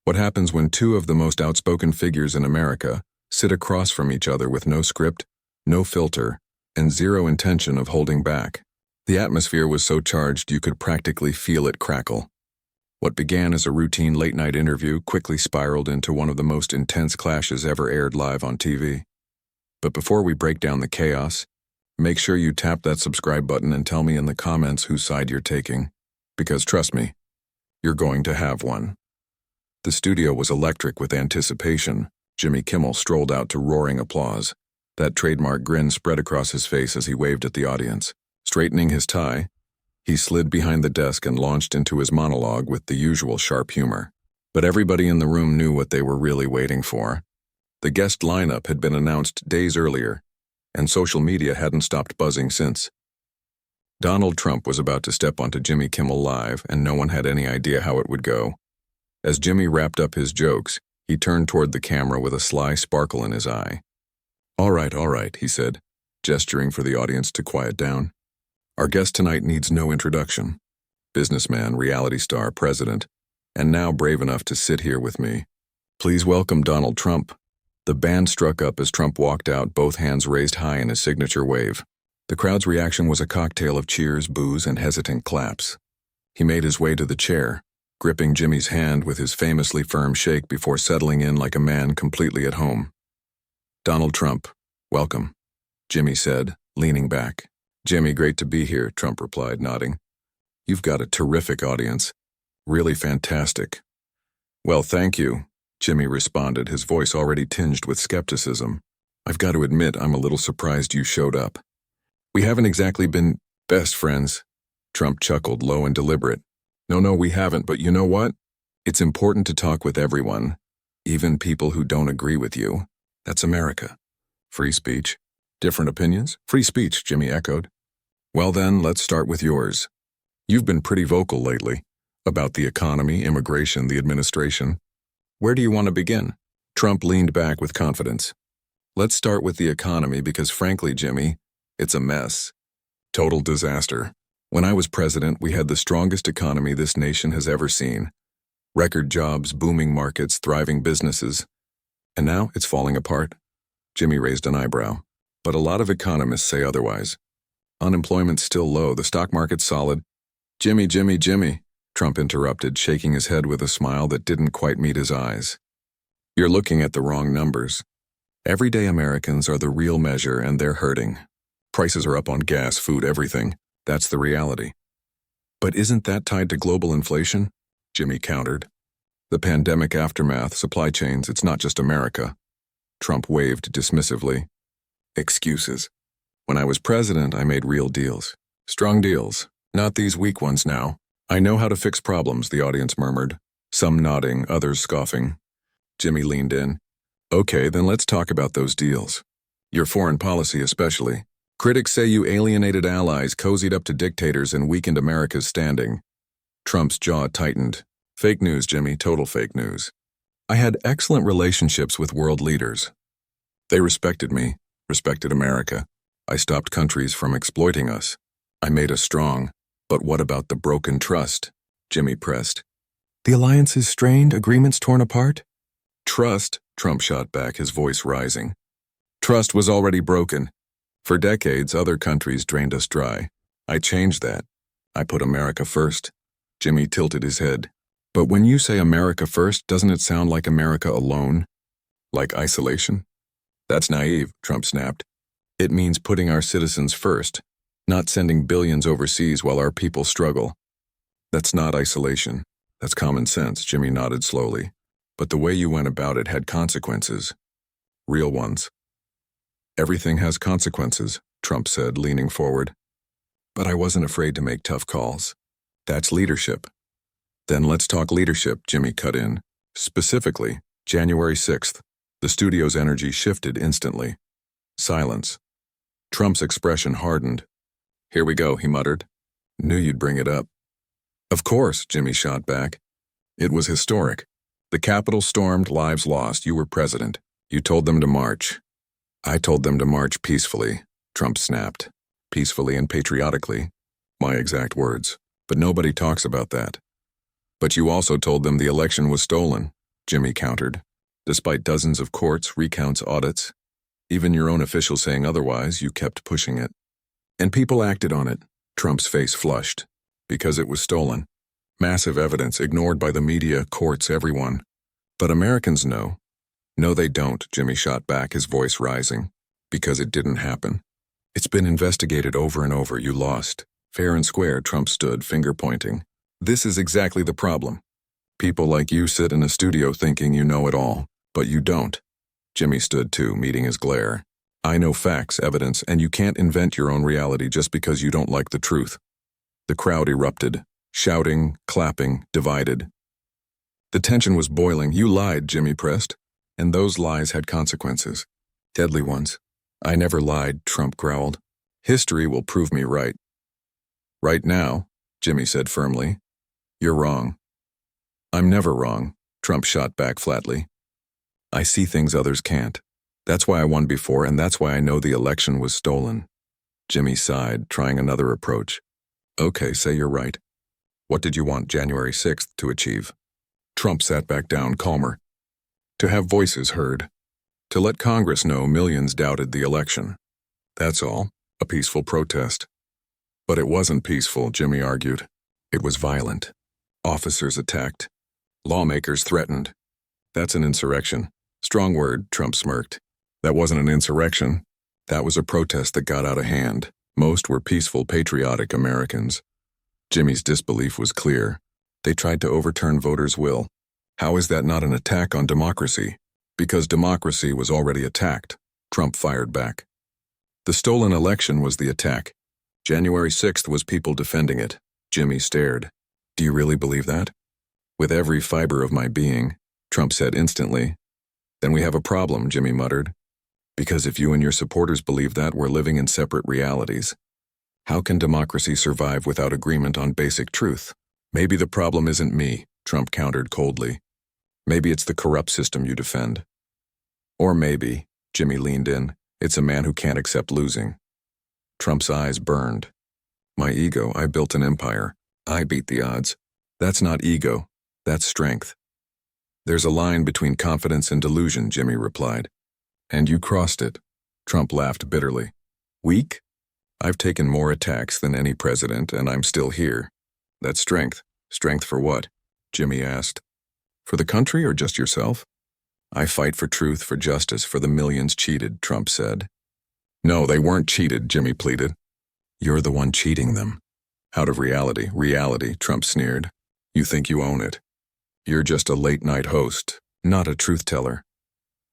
What happens when two of the most outspoken figures in America sit across from each other with no script, no filter, and zero intention of holding back? The atmosphere was so charged you could practically feel it crackle. What began as a routine late-night interview quickly spiraled into one of the most intense clashes ever aired live on TV. But before we break down the chaos, make sure you tap that subscribe button and tell me in the comments whose side you're taking. Because trust me, you're going to have one. The studio was electric with anticipation. Jimmy Kimmel strolled out to roaring applause. That trademark grin spread across his face as he waved at the audience. Straightening his tie, he slid behind the desk and launched into his monologue with the usual sharp humor. But everybody in the room knew what they were really waiting for. The guest lineup had been announced days earlier, and social media hadn't stopped buzzing since. Donald Trump was about to step onto Jimmy Kimmel Live, and no one had any idea how it would go. As Jimmy wrapped up his jokes, he turned toward the camera with a sly sparkle in his eye. All right, he said, gesturing for the audience to quiet down. Our guest tonight needs no introduction. Businessman, reality star, president, and now brave enough to sit here with me. Please welcome Donald Trump. The band struck up as Trump walked out, both hands raised high in his signature wave. The crowd's reaction was a cocktail of cheers, boos, and hesitant claps. He made his way to the chair, gripping Jimmy's hand with his famously firm shake before settling in like a man completely at home. Donald Trump, welcome, Jimmy said, leaning back. Jimmy, great to be here, Trump replied, nodding. You've got a terrific audience. Really fantastic. Well, thank you, Jimmy responded, his voice already tinged with skepticism. I've got to admit, I'm a little surprised you showed up. We haven't exactly been best friends, Trump chuckled, low and deliberate. No, we haven't, but you know what? It's important to talk with everyone, even people who don't agree with you. That's America. Free speech. Different opinions? Free speech, Jimmy echoed. Well then, let's start with yours. You've been pretty vocal lately about the economy, immigration, the administration. Where do you want to begin? Trump leaned back with confidence. Let's start with the economy because frankly, Jimmy, it's a mess. Total disaster. When I was president, we had the strongest economy this nation has ever seen. Record jobs, booming markets, thriving businesses. And now it's falling apart. Jimmy raised an eyebrow. But a lot of economists say otherwise. Unemployment's still low, the stock market's solid. Jimmy, Trump interrupted, shaking his head with a smile that didn't quite meet his eyes. You're looking at the wrong numbers. Everyday Americans are the real measure and they're hurting. Prices are up on gas, food, everything. That's the reality. But isn't that tied to global inflation? Jimmy countered. The pandemic aftermath, supply chains, it's not just America. Trump waved dismissively. Excuses. When I was president, I made real deals. Strong deals. Not these weak ones now. I know how to fix problems, the audience murmured. Some nodding, others scoffing. Jimmy leaned in. Okay, then let's talk about those deals. Your foreign policy especially. Critics say you alienated allies, cozied up to dictators, and weakened America's standing. Trump's jaw tightened. Fake news, Jimmy, total fake news. I had excellent relationships with world leaders. They respected me, respected America. I stopped countries from exploiting us. I made us strong. But what about the broken trust? Jimmy pressed. The alliances strained, agreements torn apart? Trust, Trump shot back, his voice rising. Trust was already broken. For decades, other countries drained us dry. I changed that. I put America first. Jimmy tilted his head. But when you say America first, doesn't it sound like America alone? Like isolation? That's naive, Trump snapped. It means putting our citizens first, not sending billions overseas while our people struggle. That's not isolation. That's common sense, Jimmy nodded slowly. But the way you went about it had consequences. Real ones. Everything has consequences, Trump said, leaning forward. But I wasn't afraid to make tough calls. That's leadership. Then let's talk leadership, Jimmy cut in. Specifically, January 6th. The studio's energy shifted instantly. Silence. Trump's expression hardened. Here we go, he muttered. Knew you'd bring it up. Of course, Jimmy shot back. It was historic. The Capitol stormed, lives lost. You were president. You told them to march. I told them to march peacefully, Trump snapped. Peacefully and patriotically. My exact words. But nobody talks about that. But you also told them the election was stolen. Jimmy countered. Despite dozens of courts, recounts, audits, even your own officials saying otherwise, you kept pushing it. And people acted on it. Trump's face flushed. Because it was stolen. Massive evidence ignored by the media, courts, everyone. But Americans know. No, they don't, Jimmy shot back, his voice rising. Because it didn't happen. It's been investigated over and over. You lost. Fair and square, Trump stood, finger pointing. This is exactly the problem. People like you sit in a studio thinking you know it all, but you don't. Jimmy stood too, meeting his glare. I know facts, evidence, and you can't invent your own reality just because you don't like the truth. The crowd erupted, shouting, clapping, divided. The tension was boiling. You lied, Jimmy pressed, and those lies had consequences. Deadly ones. I never lied, Trump growled. History will prove me right. Right now, Jimmy said firmly. You're wrong. I'm never wrong, Trump shot back flatly. I see things others can't. That's why I won before, and that's why I know the election was stolen. Jimmy sighed, trying another approach. Okay, say you're right. What did you want January 6th to achieve? Trump sat back down, calmer. To have voices heard. To let Congress know millions doubted the election. That's all. A peaceful protest. But it wasn't peaceful, Jimmy argued. It was violent. Officers attacked. Lawmakers threatened. That's an insurrection. Strong word, Trump smirked. That wasn't an insurrection. That was a protest that got out of hand. Most were peaceful, patriotic Americans. Jimmy's disbelief was clear. They tried to overturn voters' will. How is that not an attack on democracy? Because democracy was already attacked, Trump fired back. The stolen election was the attack. January 6th was people defending it. Jimmy stared. Do you really believe that? With every fiber of my being, Trump said instantly. Then we have a problem, Jimmy muttered. Because if you and your supporters believe that, we're living in separate realities. How can democracy survive without agreement on basic truth? Maybe the problem isn't me, Trump countered coldly. Maybe it's the corrupt system you defend. Or maybe, Jimmy leaned in, it's a man who can't accept losing. Trump's eyes burned. My ego, I built an empire. I beat the odds. That's not ego. That's strength. There's a line between confidence and delusion, Jimmy replied. And you crossed it. Trump laughed bitterly. Weak? I've taken more attacks than any president, and I'm still here. That's strength. Strength for what? Jimmy asked. For the country or just yourself? I fight for truth, for justice, for the millions cheated, Trump said. No, they weren't cheated, Jimmy pleaded. You're the one cheating them. Out of reality, Trump sneered. You think you own it. You're just a late-night host, not a truth-teller.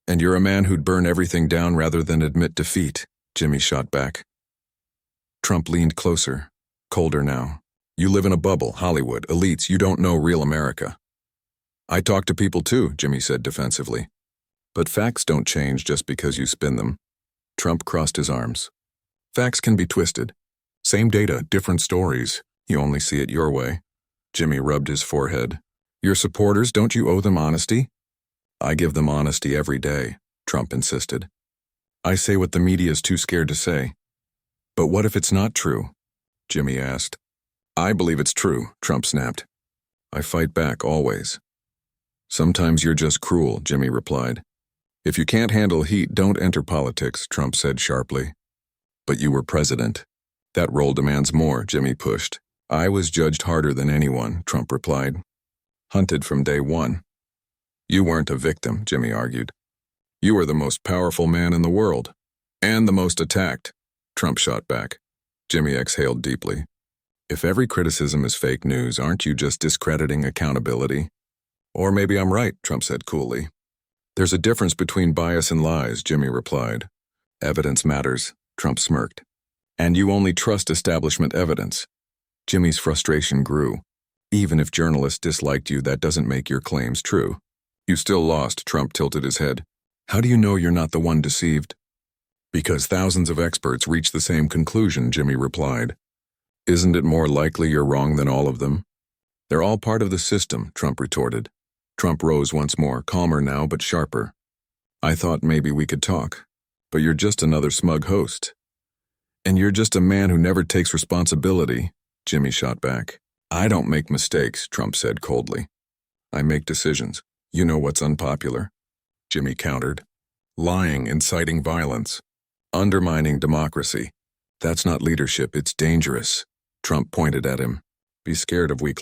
And you're a man who'd burn everything down rather than admit defeat, Jimmy shot back. Trump leaned closer, colder now. You live in a bubble, Hollywood, elites, you don't know real America. I talk to people too, Jimmy said defensively. But facts don't change just because you spin them. Trump crossed his arms. Facts can be twisted. Same data, different stories. You only see it your way. Jimmy rubbed his forehead. Your supporters, don't you owe them honesty? I give them honesty every day, Trump insisted. I say what the media's too scared to say. But what if it's not true? Jimmy asked. I believe it's true, Trump snapped. I fight back always. Sometimes you're just cruel, Jimmy replied. If you can't handle heat, don't enter politics, Trump said sharply. But you were president. That role demands more, Jimmy pushed. I was judged harder than anyone, Trump replied. Hunted from day one. You weren't a victim, Jimmy argued. You were the most powerful man in the world. And the most attacked, Trump shot back. Jimmy exhaled deeply. If every criticism is fake news, aren't you just discrediting accountability? Or maybe I'm right, Trump said coolly. There's a difference between bias and lies, Jimmy replied. Evidence matters, Trump smirked. And you only trust establishment evidence. Jimmy's frustration grew. Even if journalists disliked you, that doesn't make your claims true. You still lost, Trump tilted his head. How do you know you're not the one deceived? Because thousands of experts reach the same conclusion, Jimmy replied. Isn't it more likely you're wrong than all of them? They're all part of the system, Trump retorted. Trump rose once more, calmer now but sharper. I thought maybe we could talk, but you're just another smug host. And you're just a man who never takes responsibility, Jimmy shot back. I don't make mistakes, Trump said coldly. I make decisions. You know what's unpopular? Jimmy countered. Lying, inciting violence. Undermining democracy. That's not leadership, it's dangerous. Trump pointed at him. Be scared of weak